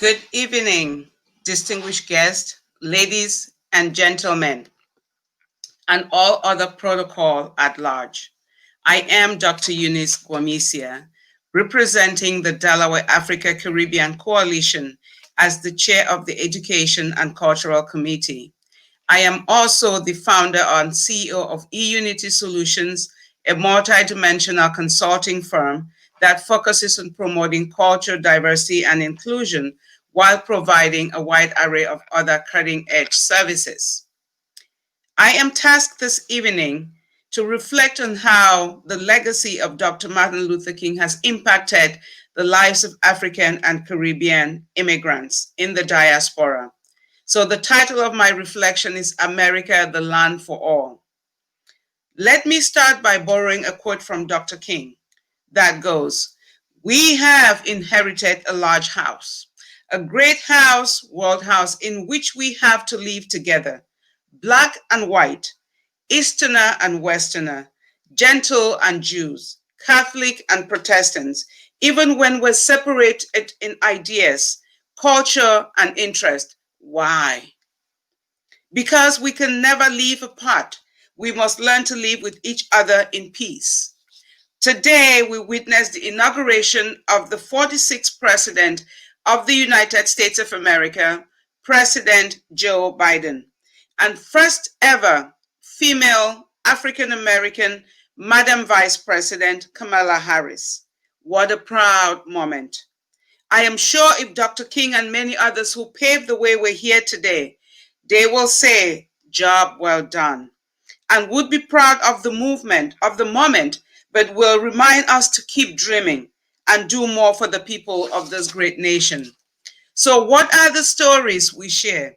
Good evening, distinguished guests, ladies and gentlemen, and all other protocol at large. I am Dr. Eunice Gwanmesia, representing the Delaware Africa Caribbean Coalition as the chair of the Education and Cultural Committee. I am also the founder and CEO of eUnity Solutions, a multidimensional consulting firm that focuses on promoting culture, diversity, and inclusion while providing a wide array of other cutting-edge services. I am tasked this evening to reflect on how the legacy of Dr. Martin Luther King has impacted the lives of African and Caribbean immigrants in the diaspora. So the title of my reflection is America, the Land for All. Let me start by borrowing a quote from Dr. King that goes, "We have inherited a large house, a great house, world house, in which we have to live together, Black and white, Easterner and Westerner, Gentile and Jews, Catholic and Protestants, even when we're separated in ideas, culture, and interest. Why? Because we can never live apart. We must learn to live with each other in peace." Today, we witness the inauguration of the 46th President of the United States of America, President Joe Biden, and first ever female African-American Madam Vice President Kamala Harris. What a proud moment. I am sure if Dr. King and many others who paved the way were here today, they will say, "Job well done," and would be proud of the movement, of the moment, but will remind us to keep dreaming and do more for the people of this great nation. So what are the stories we share?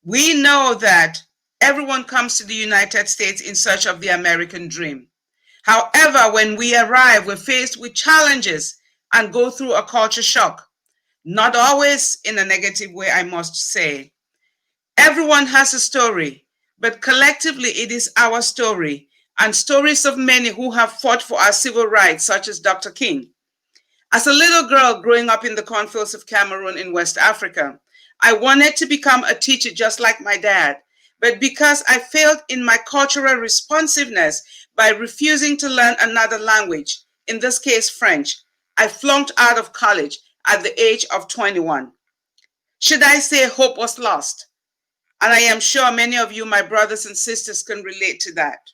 We know that everyone comes to the United States in search of the American dream. However, when we arrive, we're faced with challenges and go through a culture shock. Not always in a negative way, I must say. Everyone has a story, but collectively it is our story and stories of many who have fought for our civil rights, such as Dr. King. As a little girl growing up in the cornfields of Cameroon in West Africa, I wanted to become a teacher just like my dad, but because I failed in my cultural responsiveness by refusing to learn another language, in this case French, I flunked out of college at the age of 21. Should I say hope was lost? And I am sure many of you, my brothers and sisters, can relate to that.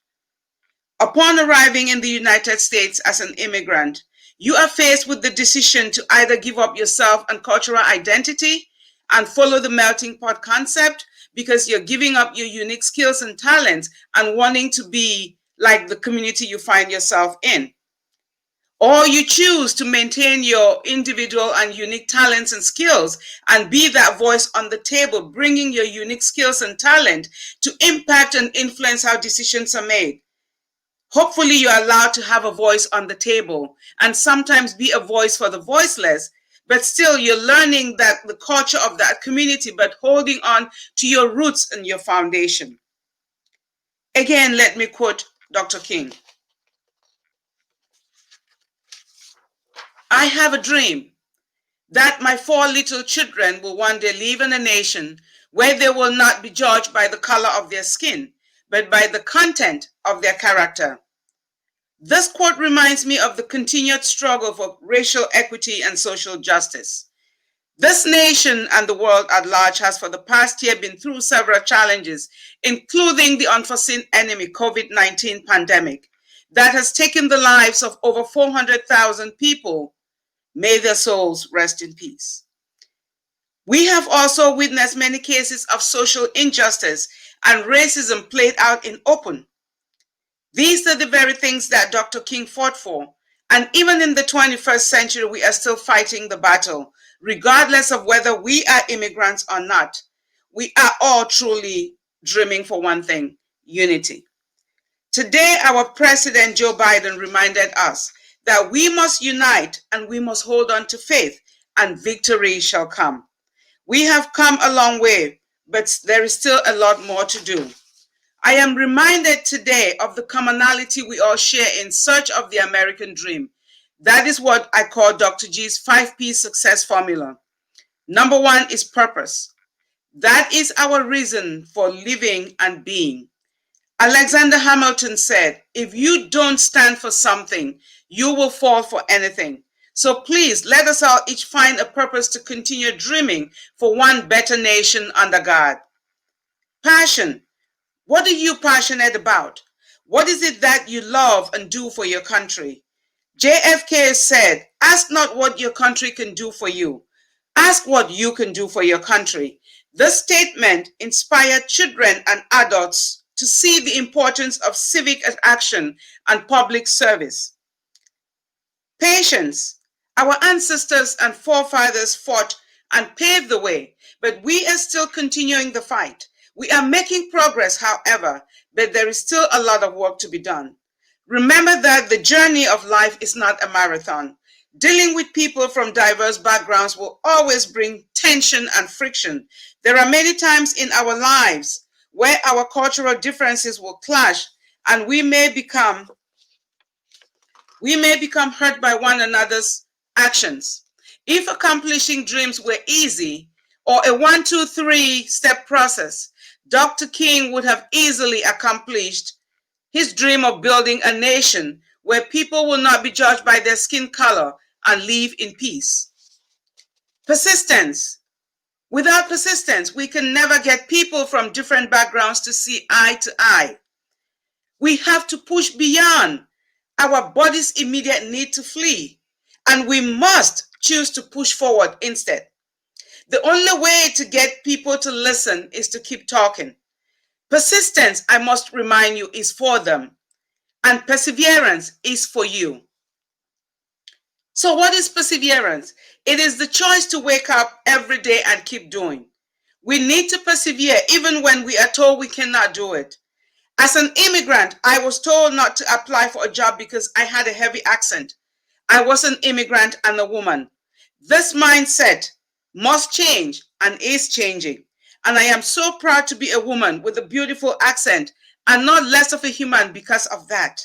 Upon arriving in the United States as an immigrant, you are faced with the decision to either give up yourself and cultural identity and follow the melting pot concept because you're giving up your unique skills and talents and wanting to be like the community you find yourself in. Or you choose to maintain your individual and unique talents and skills and be that voice on the table, bringing your unique skills and talent to impact and influence how decisions are made. Hopefully you're allowed to have a voice on the table and sometimes be a voice for the voiceless, but still you're learning that the culture of that community, but holding on to your roots and your foundation. Again, let me quote Dr. King. "I have a dream that my 4 little children will one day live in a nation where they will not be judged by the color of their skin, but by the content of their character." This quote reminds me of the continued struggle for racial equity and social justice. This nation and the world at large has for the past year been through several challenges, including the unforeseen enemy COVID-19 pandemic that has taken the lives of over 400,000 people. May their souls rest in peace. We have also witnessed many cases of social injustice and racism played out in open. These are the very things that Dr. King fought for. And even in the 21st century, we are still fighting the battle, regardless of whether we are immigrants or not. We are all truly dreaming for one thing: unity. Today, our President Joe Biden reminded us that we must unite and we must hold on to faith, and victory shall come. We have come a long way, but there is still a lot more to do. I am reminded today of the commonality we all share in search of the American dream. That is what I call Dr. G's 5P success formula. Number one is purpose. That is our reason for living and being. Alexander Hamilton said, if you don't stand for something, you will fall for anything. So please let us all each find a purpose to continue dreaming for one better nation under God. Passion. What are you passionate about? What is it that you love and do for your country? JFK said, ask not what your country can do for you. Ask what you can do for your country. This statement inspired children and adults to see the importance of civic action and public service. Patience. Our ancestors and forefathers fought and paved the way, but we are still continuing the fight. We are making progress, however, but there is still a lot of work to be done. Remember that the journey of life is not a marathon. Dealing with people from diverse backgrounds will always bring tension and friction. There are many times in our lives where our cultural differences will clash and we may become hurt by one another's actions. If accomplishing dreams were easy or a 1, 2, 3 step process, Dr. King would have easily accomplished his dream of building a nation where people will not be judged by their skin color and live in peace. Persistence. Without persistence, we can never get people from different backgrounds to see eye to eye. We have to push beyond our body's immediate need to flee, and we must choose to push forward instead. The only way to get people to listen is to keep talking. Persistence, I must remind you, is for them, and perseverance is for you. So what is perseverance? It is the choice to wake up every day and keep doing. We need to persevere even when we are told we cannot do it. As an immigrant, I was told not to apply for a job because I had a heavy accent. I was an immigrant and a woman. This mindset must change and is changing. And I am so proud to be a woman with a beautiful accent and not less of a human because of that.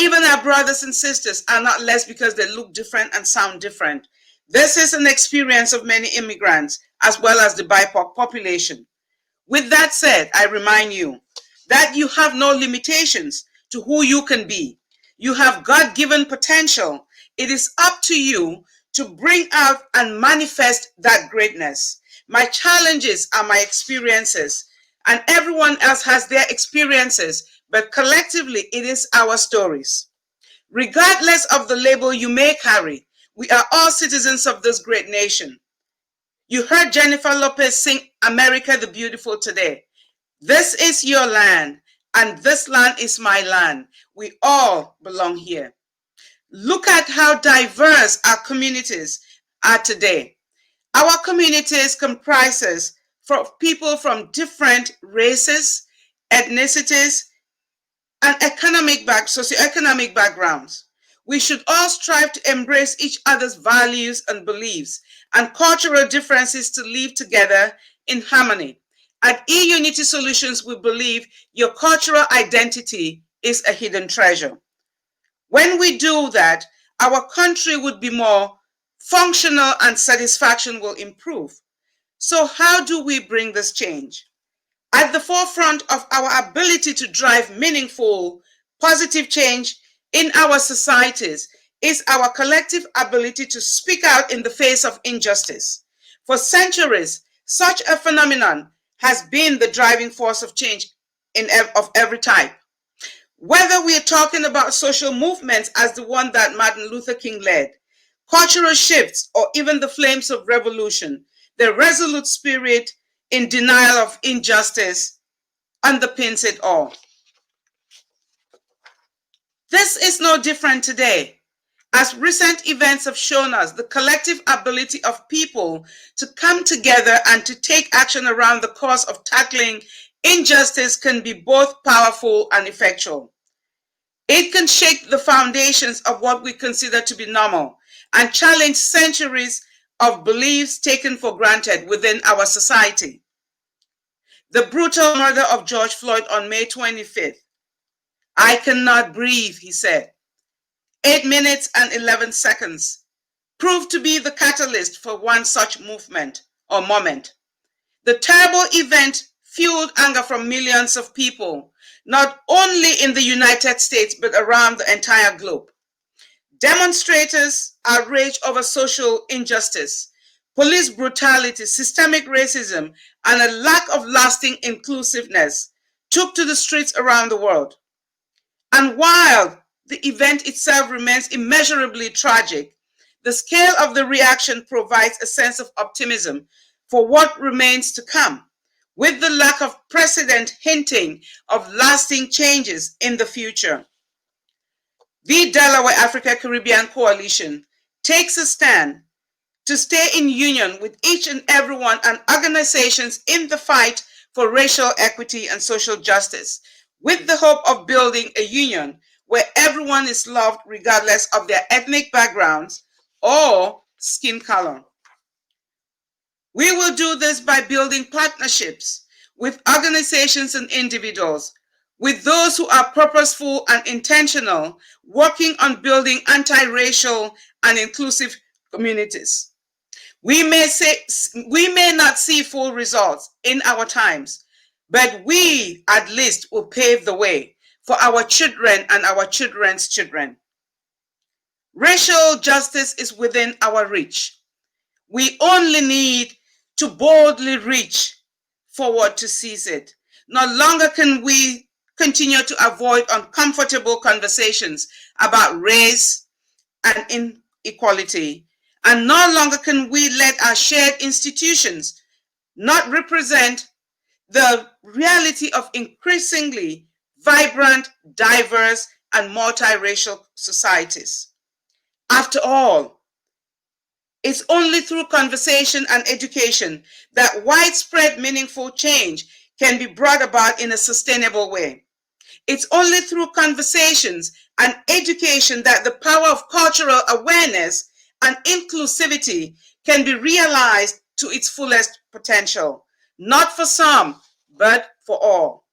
Even our brothers and sisters are not less because they look different and sound different. This is an experience of many immigrants as well as the BIPOC population. With that said, I remind you that you have no limitations to who you can be. You have God-given potential. It is up to you to bring out and manifest that greatness. My challenges are my experiences, and everyone else has their experiences, but collectively it is our stories. Regardless of the label you may carry, we are all citizens of this great nation. You heard Jennifer Lopez sing America the Beautiful today. This is your land, and this land is my land. We all belong here. Look at how diverse our communities are today. Our communities comprises from people from different races, ethnicities, and socioeconomic backgrounds. We should all strive to embrace each other's values and beliefs and cultural differences to live together in harmony. At eUnity Solutions, we believe your cultural identity is a hidden treasure. When we do that, our country would be more functional and satisfaction will improve. So how do we bring this change? At the forefront of our ability to drive meaningful, positive change in our societies is our collective ability to speak out in the face of injustice. For centuries, such a phenomenon has been the driving force of change of every type. Whether we are talking about social movements as the one that Martin Luther King led, cultural shifts, or even the flames of revolution, the resolute spirit in denial of injustice underpins it all. This is no different today. As recent events have shown us, the collective ability of people to come together and to take action around the cause of tackling injustice can be both powerful and effectual. It can shake the foundations of what we consider to be normal and challenge centuries of beliefs taken for granted within our society. The brutal murder of George Floyd on May 25th. I cannot breathe, he said. 8 minutes and 11 seconds proved to be the catalyst for one such movement or moment. The terrible event fueled anger from millions of people, not only in the United States, but around the entire globe. Demonstrators outraged over social injustice, police brutality, systemic racism, and a lack of lasting inclusiveness took to the streets around the world. And while the event itself remains immeasurably tragic, the scale of the reaction provides a sense of optimism for what remains to come, with the lack of precedent hinting of lasting changes in the future. The Delaware Africa Caribbean Coalition takes a stand to stay in union with each and everyone and organizations in the fight for racial equity and social justice, with the hope of building a union where everyone is loved regardless of their ethnic backgrounds or skin color. We will do this by building partnerships with organizations and individuals, with those who are purposeful and intentional, working on building anti-racial and inclusive communities. We may not see full results in our times, but we at least will pave the way for our children and our children's children. Racial justice is within our reach. We only need to boldly reach forward to seize it. No longer can we continue to avoid uncomfortable conversations about race and inequality. And no longer can we let our shared institutions not represent the reality of increasingly vibrant, diverse, and multiracial societies. After all, it's only through conversation and education that widespread meaningful change can be brought about in a sustainable way. It's only through conversations and education that the power of cultural awareness and inclusivity can be realized to its fullest potential, not for some, but for all.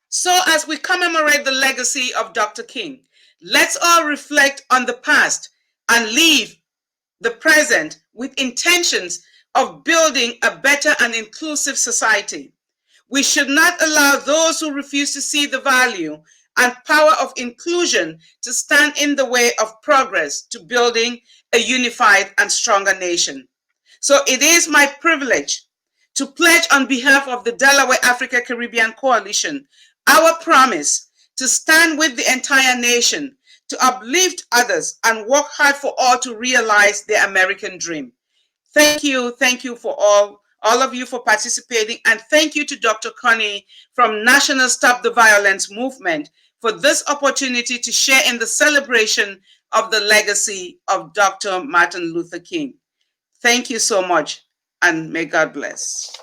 So as we commemorate the legacy of Dr. King, let's all reflect on the past and leave the present with intentions of building a better and inclusive society. We should not allow those who refuse to see the value and power of inclusion to stand in the way of progress to building a unified and stronger nation. So it is my privilege to pledge on behalf of the Delaware Africa Caribbean Coalition our promise to stand with the entire nation, to uplift others, and work hard for all to realize the American dream. Thank you for all of you for participating, and thank you to Dr. Connie from National Stop the Violence Movement for this opportunity to share in the celebration of the legacy of Dr. Martin Luther King. Thank you so much, and may God bless.